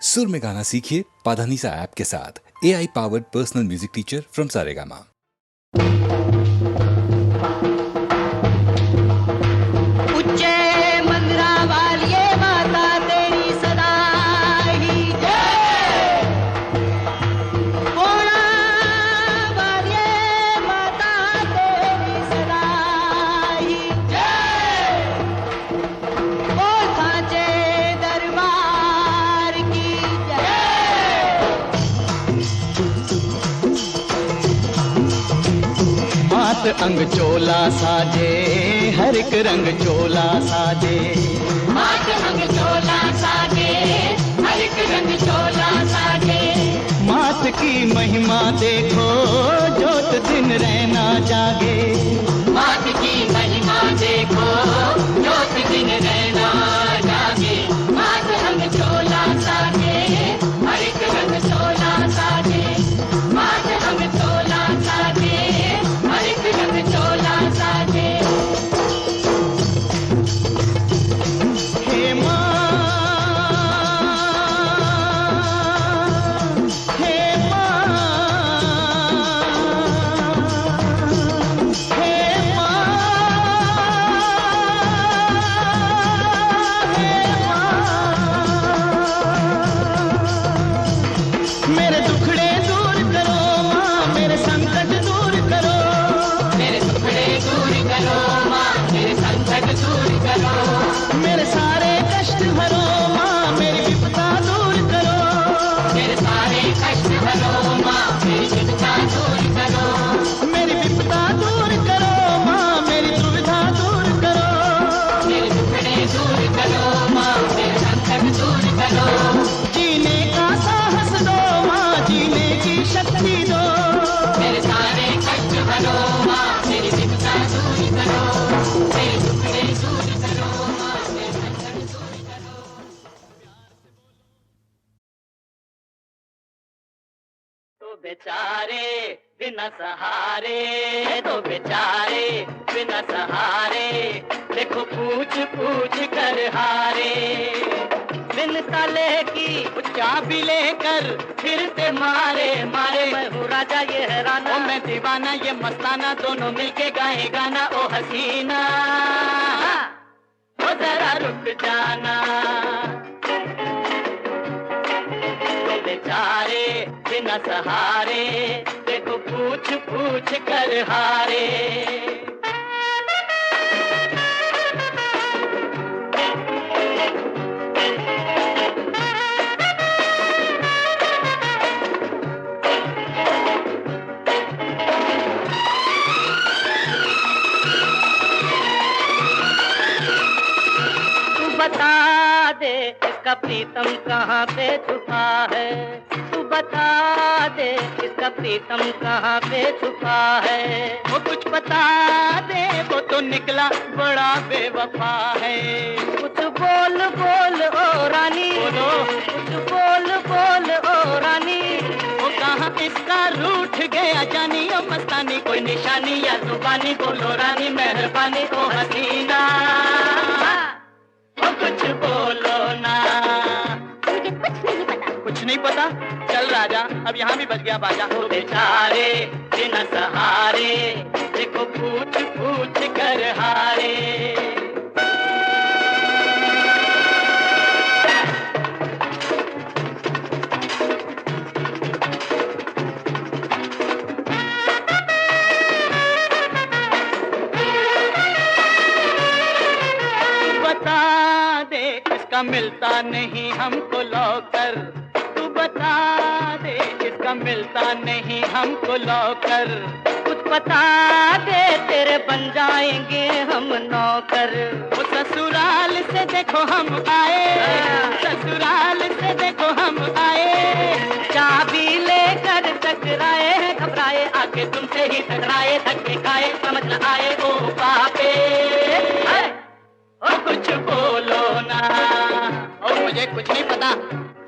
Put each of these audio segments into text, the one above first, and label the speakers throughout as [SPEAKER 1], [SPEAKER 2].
[SPEAKER 1] सुर में गाना सीखिए पाधानीसा ऐप के साथ। AI powered personal music teacher from Saregama.
[SPEAKER 2] अंग चोला साजे, हर एक रंग चोला साजे।
[SPEAKER 3] मात अंग चोला साजे, हर एक रंग चोला साजे।
[SPEAKER 2] मात की महिमा देखो, जोत दिन रहना जागे।
[SPEAKER 3] मात की महिमा देखो, जोत दिन रहना जागे। मात अंग चोला साजे, हर एक रंग चोला साजे। मात अंग चोला साजे, हर एक रंग चोला साजे।
[SPEAKER 2] हे माँ, हे माँ, हे माँ, हे माँ। मेरे दुखड़े दूर करो माँ, मेरे संकट दूर करो।
[SPEAKER 3] मेरे दुखड़े दूर करो माँ, मेरे संकट दूर करो।
[SPEAKER 2] मेरे सारे कष्ट हरो माँ, मेरी विपदा दूर करो।
[SPEAKER 3] मेरे सारे कष्ट हरो माँ, मेरी चिंता दूर करो।
[SPEAKER 2] मेरी विपदा दूर करो माँ, मेरी दुविधा दूर करो।
[SPEAKER 3] मेरे दुखड़े दूर करो माँ, मेरे संकट दूर करो।
[SPEAKER 2] जीने का साहस दो माँ, जीने की शक्ति दो।
[SPEAKER 3] मेरे सारे कष्ट हरो माँ, मेरी चिंता दूर करो। मेरे दुखड़े दूर करो माँ, मेरे संकट दूर करो।
[SPEAKER 2] तो बेचारे बिना सहारे, तो बेचारे बिना सहारे, देखो पूछ पूछ कर हारे। बिन ताले की चाबी लेकर फिरते मारे मारे। मैं हूँ राजा ये है राना, ओ मैं दीवाना ये मस्ताना, दोनों मिलके गाए गाना। ओ हसीना ओ जरा रुक जाना। तो बेचारे बिना सहारे, देखो पूछ पूछ कर हारे। तू बता दे इसका प्रीतम कहाँ पे छुपा है। तू बता दे इसका प्रीतम कहाँ पे छुपा है। वो कुछ बता दे, वो तो निकला बड़ा बेवफा है। कुछ बोल बोल ओ रानी, बोलो कुछ बोल बोल ओ रानी। वो कहाँ इसका रूठ गया जानी, ओ मस्तानी कोई निशानी या जुबानी। बोलो रानी मेहरबानी ओ हसीना, ओ कुछ बोलो ना।
[SPEAKER 4] मुझे कुछ नहीं पता।
[SPEAKER 2] कुछ नहीं पता? चल राजा, अब यहाँ भी बज गया बाजा। तो बेचारे बिना सहारे, देखो पूछ पूछ कर हारे। बता दे इसका मिलता नहीं हमको लौकर। तू बता दे इसका मिलता नहीं हमको लौकर। कुछ बता दे तेरे बन जाएंगे हम नौकर। वो ससुराल से देखो हम आए, ससुराल से देखो हम आए। चाबी लेकर टकराए हैं घबराए, आके तुमसे ही टकराए। धक्के खाए समझ न आए ओ पापे। और कुछ बोलो ना। और मुझे कुछ नहीं पता।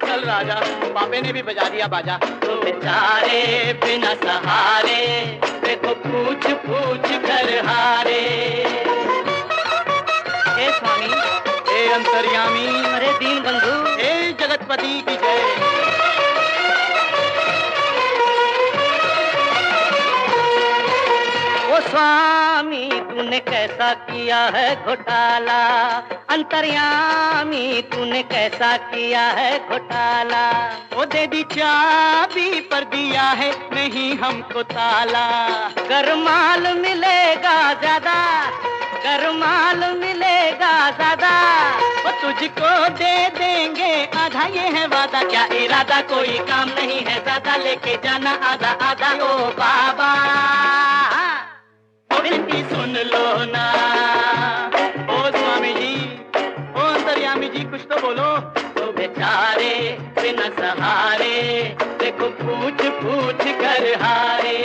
[SPEAKER 2] चल राजा, पापे ने भी बजा दिया बाजा। तो बेचारे बिना सहारे, देखो पूछ पूछ कर हारे। हे स्वामी, हे अंतर्यामी, अरे दीन बंधु, हे जगत
[SPEAKER 5] सरस्वती की जय।
[SPEAKER 2] ओ स्वामी तूने कैसा किया है घोटाला, अंतर्यामी तूने कैसा किया है घोटाला।
[SPEAKER 5] वो दे दी चाबी पर दिया है नहीं हमको ताला।
[SPEAKER 2] गरमाल मिलेगा ज्यादा, गरमाल मिलेगा ज्यादा।
[SPEAKER 5] वो तुझको दे देंगे आधा ये है वादा।
[SPEAKER 2] क्या इरादा कोई काम नहीं है ज्यादा, लेके जाना आधा आधा। ओ बाबा
[SPEAKER 5] ओ विनती सुन लो ना। ओ स्वामी जी, ओ अंतर्यामी जी, कुछ तो बोलो।
[SPEAKER 2] तो बेचारे बिना सहारे, देखो पूछ पूछ कर हारे।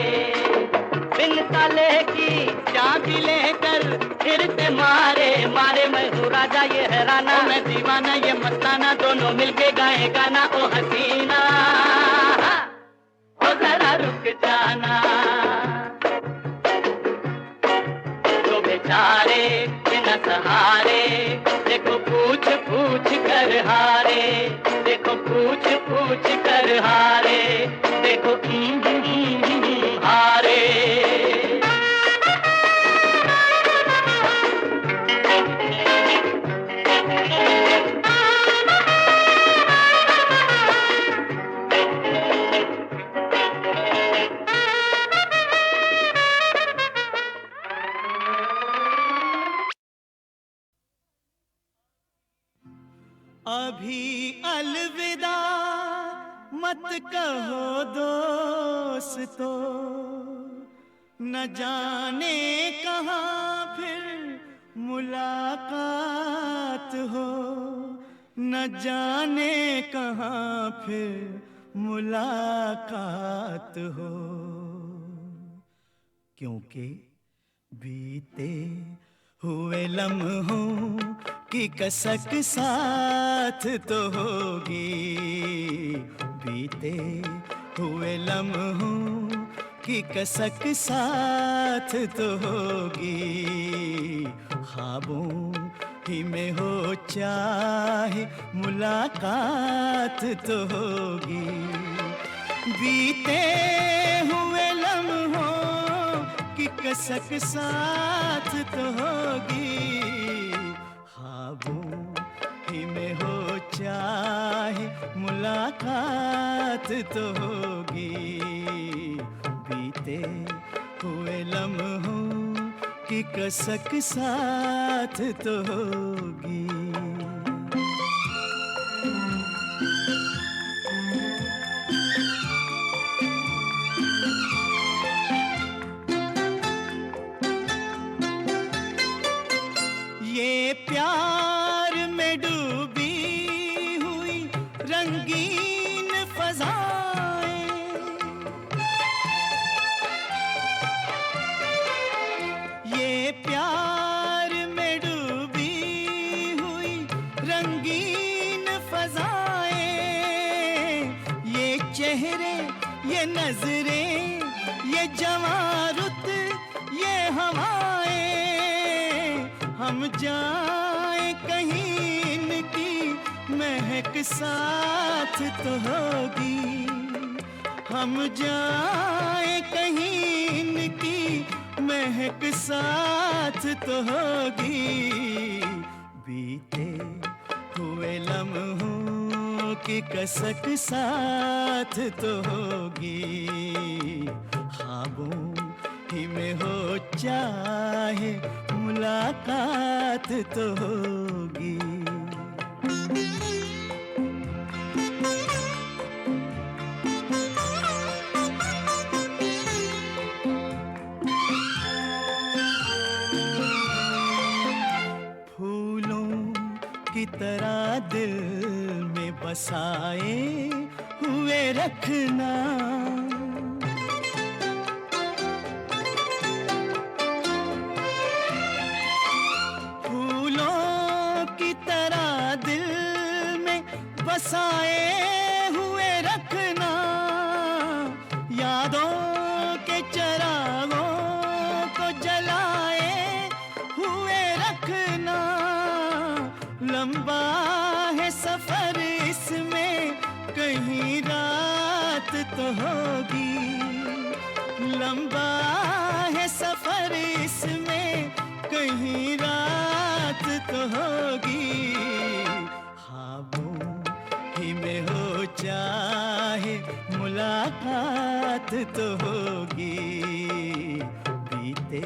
[SPEAKER 2] बिन ताले की
[SPEAKER 5] चाबी लेकर
[SPEAKER 2] फिर से मारे मारे। मैं हूँ राजा ये है राना,
[SPEAKER 5] ओ मैं दीवाना ये मस्ताना,
[SPEAKER 2] दोनों मिलके गाए गाना। ओ हसीना ओ जरा रुक जाना। तो बेचारे बिना सहारे, देखो पूछ पूछ कर हारे। देखो पूछ पूछ कर हारे। देखो हारे।
[SPEAKER 5] अभी अलविदा मत कहो दोस्तों, न जाने कहाँ फिर मुलाकात हो। न जाने कहाँ फिर मुलाकात हो। क्योंकि बीते हुए लम्हों की कसक साथ तो होगी। बीते हुए लम्हों की कसक साथ तो होगी। ख्वाबों ही में हो चाहे मुलाकात तो होगी। बीते हुए लम्हों की कसक साथ तो होगी। ख्वाबों ही में हो चाहे मुलाकात तो होगी। बीते हुए लम्हों की कसक साथ तो होगी। ये प्यार में डूबी हुई रंगीन फज़ाएं, ये प्यार में डूबी हुई रंगीन फज़ाएं, ये चेहरे, ये नजरें, ये जवारुत, ये हवाएं, हम जाए कहीं इनकी महक साथ तो होगी। हम जाए कहीं इनकी महक साथ तो होगी। बीते हुए लम्हों की कसक साथ तो होगी। ख्वाबों ही में हो चाहे मुलाकात तो होगी। फूलों की तरह दिल में बसाए हुए रखना। बसाए हुए रखना, यादों के चरागों को जलाए हुए रखना। लंबा है सफर इसमें
[SPEAKER 6] कहीं रात तो होगी, लंबा है सफर इसमें, कहीं रात तो होगी। ख्वाबों ही में हो चाहे मुलाकात तो होगी, बीते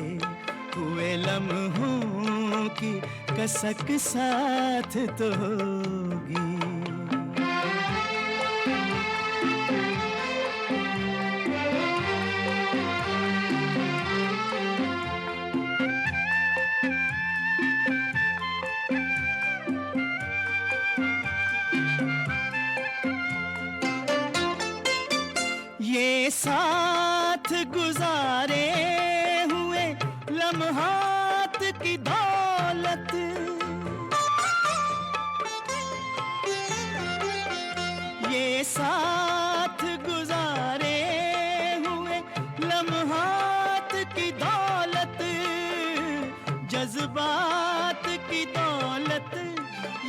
[SPEAKER 6] हुए लम्हों की कसक साथ तो होगी। ये साथ गुजारे हुए लम्हात की दौलत, ये साथ गुजारे हुए लम्हात की दौलत, जज्बात की दौलत,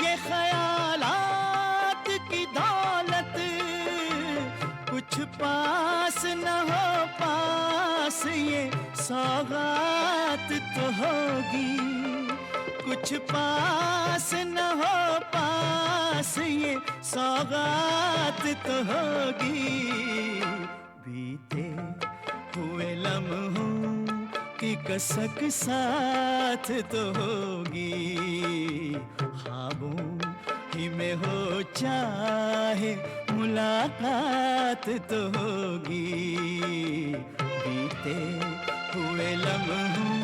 [SPEAKER 6] ये ख्यालात की दौलत, कुछ पास न हो पास ये सौगात तो होगी, कुछ पास न हो पास ये सौगात तो होगी। बीते हुए लम्हों की कसक साथ तो होगी, ख्वाबों ही में हो चाहे मुलाकात तो होगी, बीते हुए लम्हों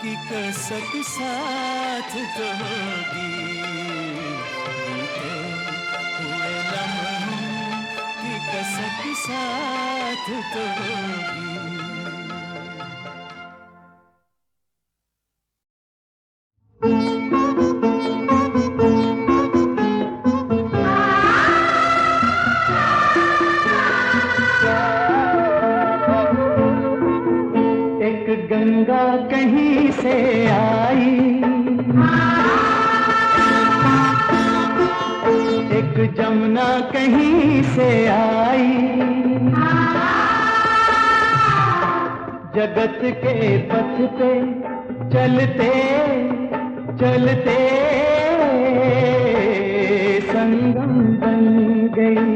[SPEAKER 6] की कसक साथ तो होगी, बीते हुए लम्हों की कसक साथ तो होगी। गंगा कहीं से आई, एक जमुना कहीं से आई, जगत के पथ पे चलते चलते संगम बन गई।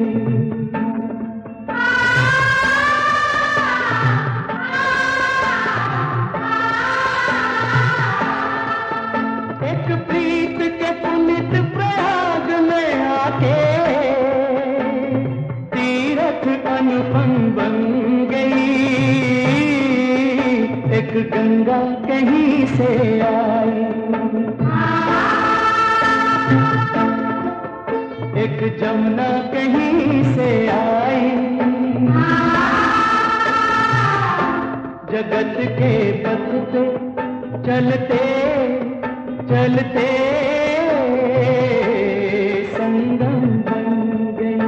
[SPEAKER 6] गंगा कहीं से आई, एक जमुना कहीं से आई, जगत के पथ पे चलते चलते संगम बन गई।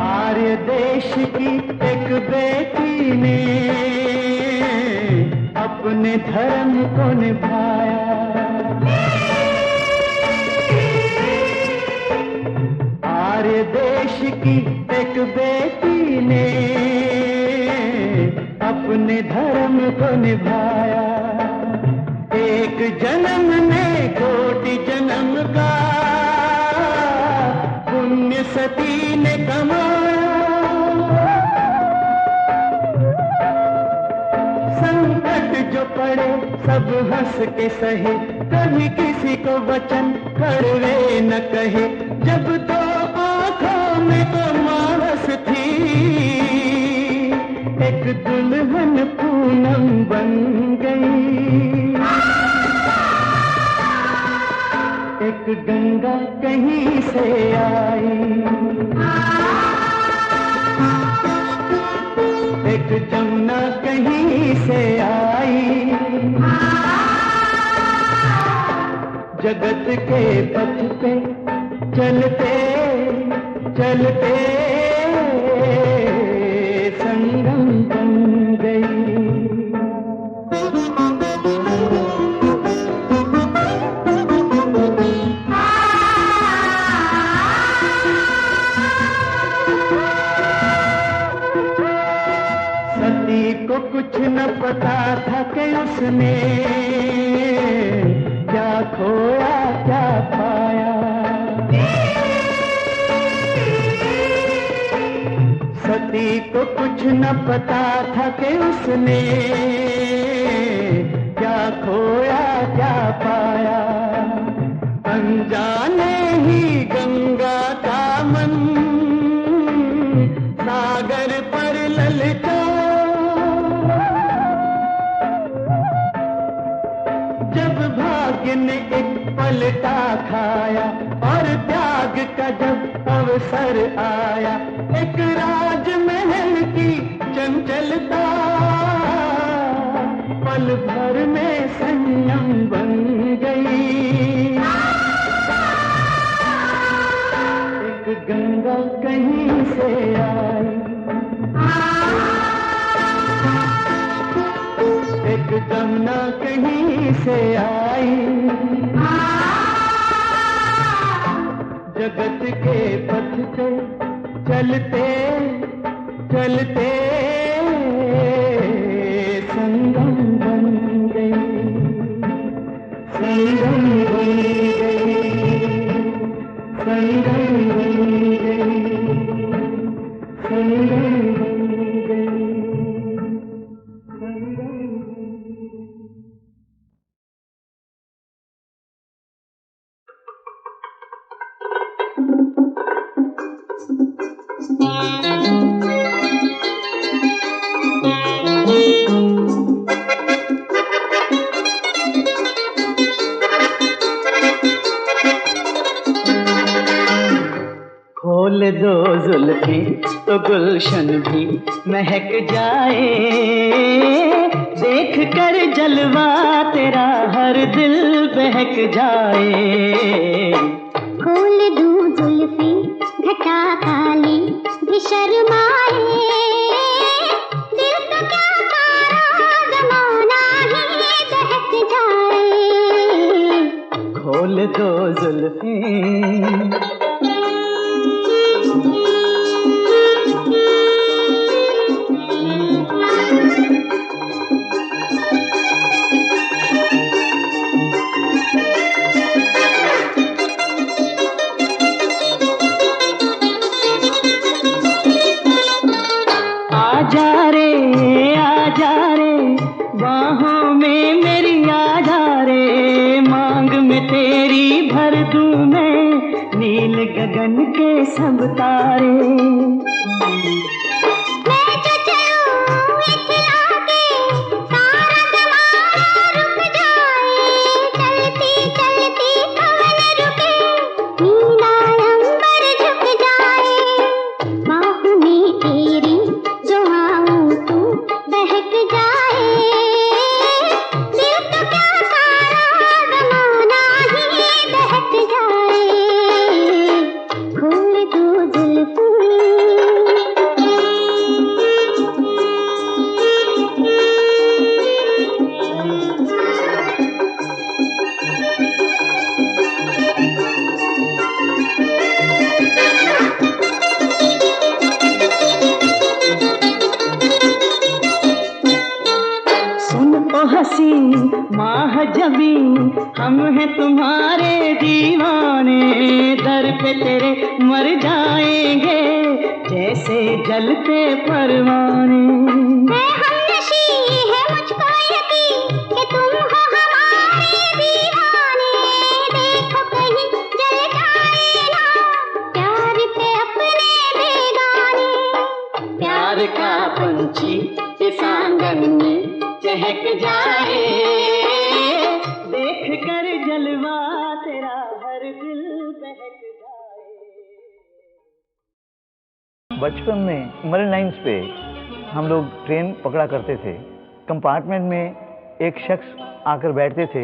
[SPEAKER 6] आर्य देश की एक बेटी ने अपने धर्म को निभाया, आर्य देश की एक बेटी ने अपने धर्म को निभाया। एक जन्म में कोटि जन्म का पुण्य सती ने कमाया। संकट जो पड़े सब हंस के सहे, कभी किसी को वचन कड़वे न कहे। जब तो आंखों में तो मानस थी, एक दुल्हन पूनम बन गई। एक गंगा कहीं से आई, एक जमुना कहीं से आई, जगत के पथ पे चलते चलते संगम बन गई। सती को कुछ न पता था कि उसने क्या खोया क्या पाया। सती को कुछ न पता था कि उसने क्या खोया क्या पाया। अनजाने ही गंगा का मन सागर पर ललचा। जब भाग्य ने एक पलटा खाया और त्याग का जब अवसर आया, एक राजमहल की चंचलता पल भर में संयम बन गई। एक गंगा कहीं से आई, एक जमुना कहीं से आई। जगत के पथ पे चलते चलते संगम बन गई। संगम बन गई, संगम बन गई, संगम बन गई। खोल दो जुल्फी तो गुलशन भी महक जाए। देख कर जलवा तेरा हर दिल बहक जाए।
[SPEAKER 4] खोल दूं जुल्फी घटा काली भी शर्माए। दिल का क्या सारा जमाना ही दहक जाए।
[SPEAKER 6] खोल दो जुल्फी। आजा रे बाहों में मेरी आजा रे। मांग में तेरी भर दूं मैं नील गगन के सब तारे।
[SPEAKER 4] मैं जो चलूं इतना के सारा ज़माना रुक जाए। चलती चलती कमल रुके नीला अंबर झुक जाए। बाहों में तेरी जो आऊं तू बहक जाए। दिल का क्या सारा ज़माना ही बहक जाए। खोल दो जुल्फी।
[SPEAKER 6] सुन ओ हसी माहजबी हम हैं तुम्हारे दीवाने। दर पे तेरे मर जाएंगे जैसे जलते परवाने।
[SPEAKER 4] मैं हमनशी है मुझको यकीन कि तुम हो हमारे दीवाने। देखो कहीं जल जाए ना प्यार पे अपने बेगाने।
[SPEAKER 6] प्यार का पंछी इस आंगन में चहक जाए। देख कर जलवा तेरा हर दिल बहक जाए।
[SPEAKER 7] बचपन में मरीन लाइन्स पे हम लोग ट्रेन पकड़ा करते थे। कंपार्टमेंट में एक शख्स आकर बैठते थे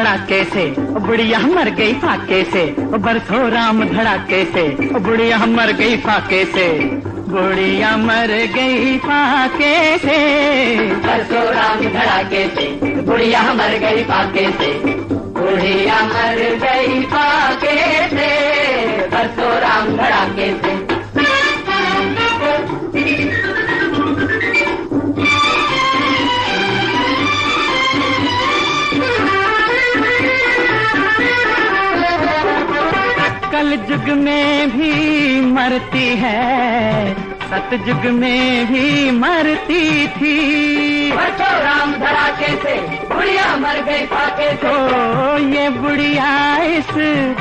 [SPEAKER 6] धड़ाके से, बुढ़िया मर गई फाके से, बरसो राम धड़ाके से, बुढ़िया मर गई फाके से, बुढ़िया मर गई फाके से,
[SPEAKER 3] बरसो राम धड़ाके से, बुढ़िया मर गई फाके से, बुढ़िया मर गई फाके से, बरसो राम धड़ाके से।
[SPEAKER 6] कल युग में भी मरती है, सतयुग में भी मरती थी,
[SPEAKER 3] बरसो राम धड़ाके से, बुढ़िया मर गई फाके से।
[SPEAKER 6] ओ ये बुढ़िया इस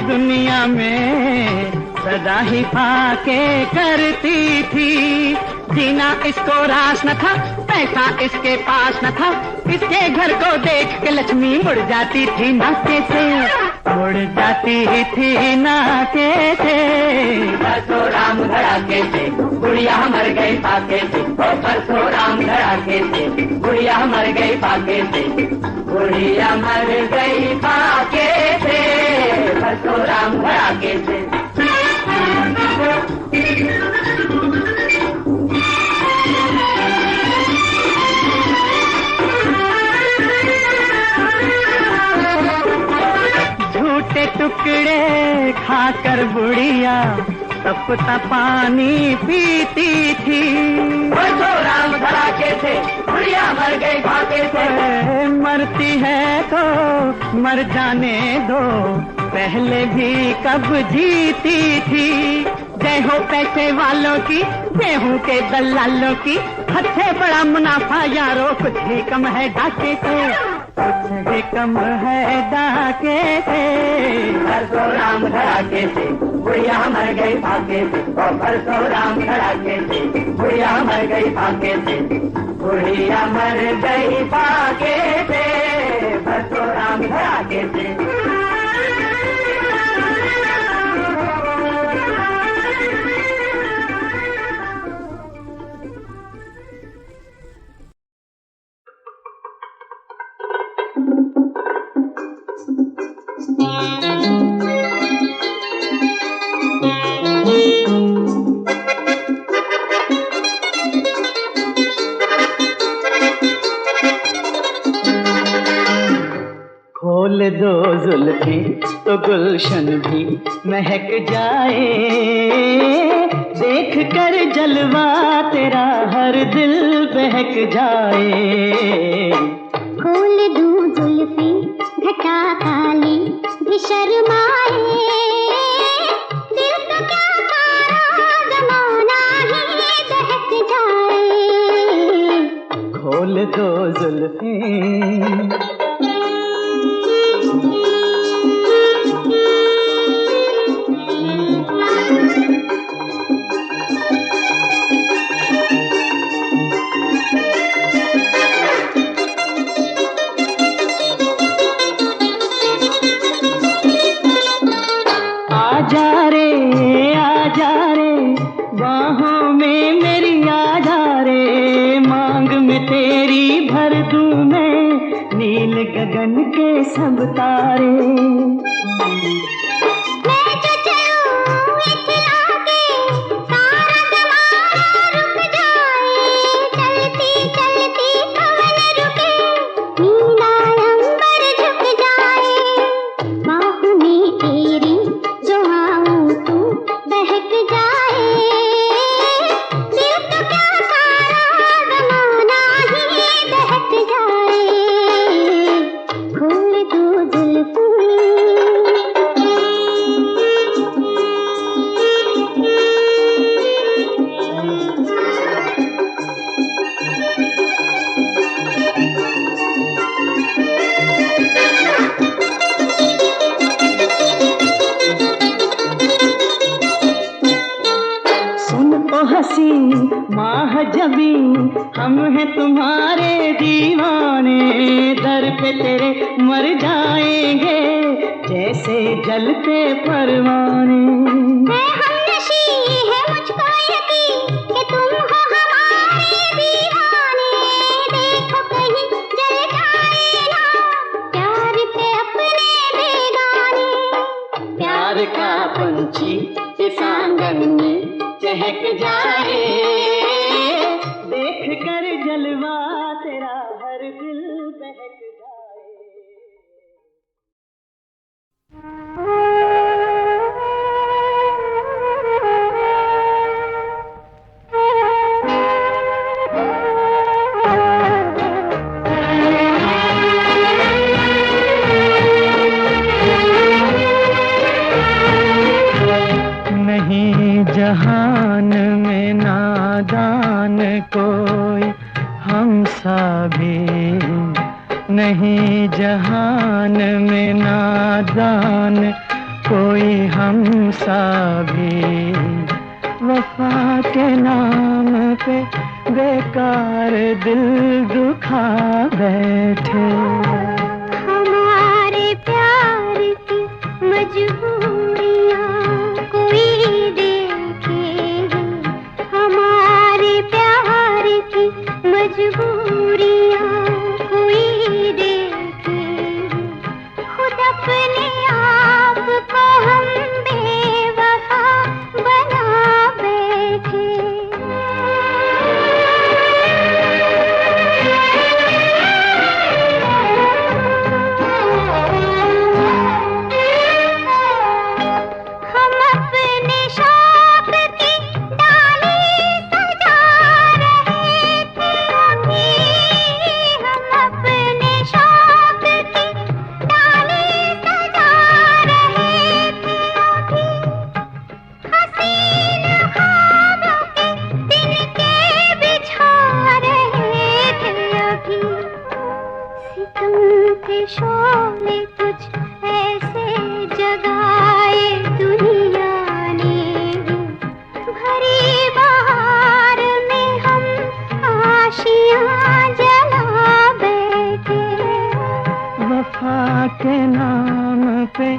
[SPEAKER 6] दुनिया में सदा ही फाके करती थी, जीना इसको रास न था, पैसा इसके पास न था, इसके घर को देख के लक्ष्मी मुड़ जाती थी नाके से, मुड़ जाती थी नाके से,
[SPEAKER 3] बरसो राम धड़ाके से, बुढ़िया मर गई फाके से, बरसो राम धड़ाके से, बुढ़िया मर गई फाके से, बुढ़िया मर गई फाके से, बरसो राम धड़ाके से।
[SPEAKER 6] झूठे टुकड़े खाकर बुढ़िया तपता पानी पीती थी,
[SPEAKER 3] बरसो राम धड़ाके से, बुढ़िया मर गई फाके से।
[SPEAKER 6] मरती है तो मर जाने दो, पहले भी कब जीती थी, जय हो पैसे वालों की, गेहूं के दलालों की, हद से बड़ा मुनाफा यारो, कुछ ही कम है डाके से, कुछ भी कम है डाके से,
[SPEAKER 3] बरसो राम धड़ाके से, बुढ़िया मर गई फाके से, बरसो राम धड़ाके से, बुढ़िया मर गई फाके से, बुढ़िया मर गई फाके से, बरसो राम धड़ाके से।
[SPEAKER 6] खोल दो जुल्फी तो गुलशन भी महक जाए, देख कर जलवा तेरा हर दिल बहक जाए।
[SPEAKER 4] खोल दूं जुल्फी घटा काली भी शर्माए, दिल का क्या सारा जमाना ही दहक जाए।
[SPEAKER 6] खोल दो जुल्फी आजा रे बाहों में मेरी आजा रे, मांग में तेरी भर दूं मैं नील गगन के सब तारे।
[SPEAKER 4] मैं जो चलूं इतना के सारा ज़माना रुक जाए, चलती चलती पवन रुके नीला अंबर झुक जाए। बाहों में तेरी जो आऊं तू बहक जाए, दिल का क्या सारा ज़माना ही बहक जाए। खोल दो जुल्फी
[SPEAKER 6] सुन ओ हसी माह जबी, हम हैं तुम्हारे दीवाने, दर पे तेरे मर जाएंगे जैसे जलते परवाने।
[SPEAKER 4] है हमनशी है मुझको यकीन कि तुम हो हमारे दीवाने, देखो कहीं जल जाए ना प्यार पे अपना
[SPEAKER 6] प्यार का पंछी इस आंगन में चहक जाए, देख कर जलवा तेरा हर दिल बहक जाए। नहीं जहान में नादान कोई हमसा भी, नहीं जहान में नादान कोई हमसा भी, वफा के नाम पे बेकार दिल दुखा बैठे।
[SPEAKER 4] हमारे प्यार की मजबूरियां कोई देखे, हमारे प्यार की मजबूरियां कोई देखे, खुद अपने आप को हम बेवफा बना बैठे। हम अपने शौक की डाली सजा रहे थे अभी, हम अपने शौक की डाली सजा रहे थे अभी, हसीन ख्वाबों के तिनके बिछा रहे थे अभी, सितम के शोले कुछ ऐसे जगाए दुनिया ने, भरी बहार में हम आशियां जला बैठे।
[SPEAKER 6] वफा के नाम पे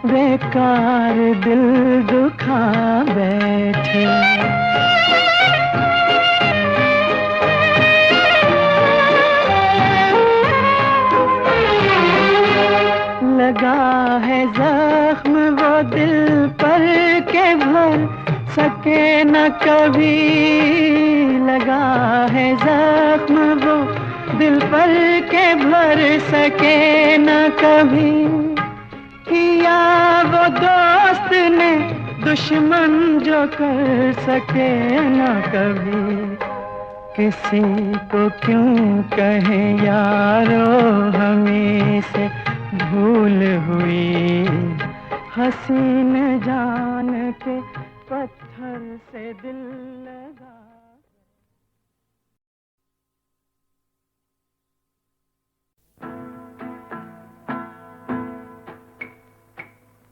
[SPEAKER 6] बेकार दिल दुखा बैठे। लगा है जख्म वो दिल पर के भर सके न कभी, लगा है जख्म वो दिल पर के भर सके न कभी, किया वो दोस्त ने दुश्मन जो कर सके न कभी। किसी को क्यों कहे यारो हमें से भूल हुई, हसीन जान के पत्थर से दिल लगा।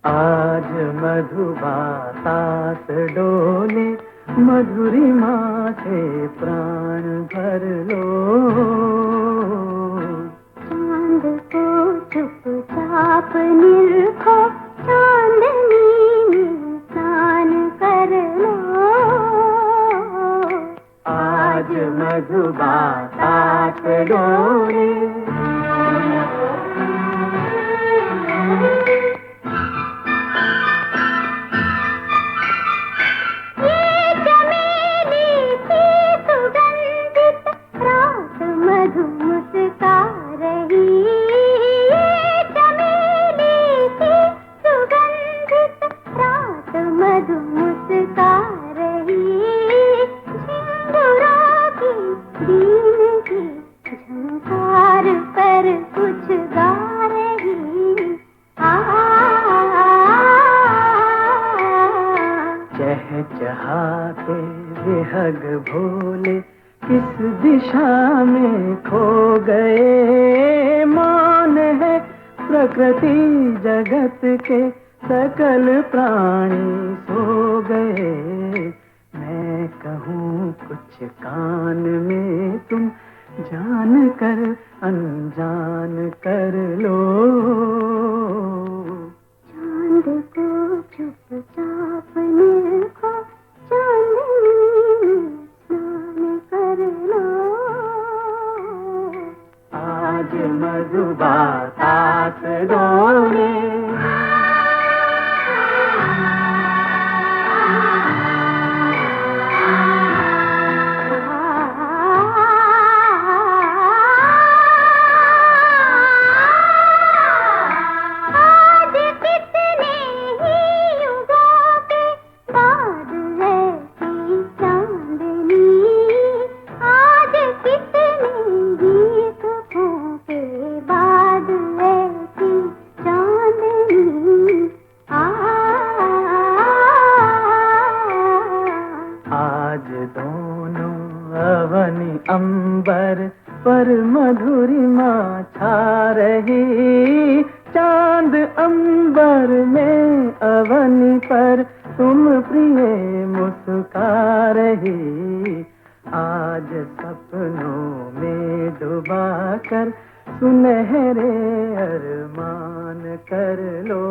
[SPEAKER 6] आज मधुबातास डोले, मधुरिमा से प्राण भर लो।
[SPEAKER 4] चांद को चुपचाप निरखो, चांदनी में स्नान कर लो।
[SPEAKER 6] आज मधुबातास डोले, चहचहाते बेहग भोले किस दिशा में खो गए। मौन है प्रकृति जगत के सकल प्राणी सो गए। मैं कहूँ कुछ कान में तुम जान कर अनजान कर लो।
[SPEAKER 4] चांद को चुपचाप निरखो, चांदनी में स्नान कर लो।
[SPEAKER 6] आज मधुबातास डोले, अंबर पर मधुरिमा छा रही, चांद अंबर में अवनी पर तुम प्रिय मुस्का रही। आज सपनों में डुबा कर सुनहरे अरमान कर लो।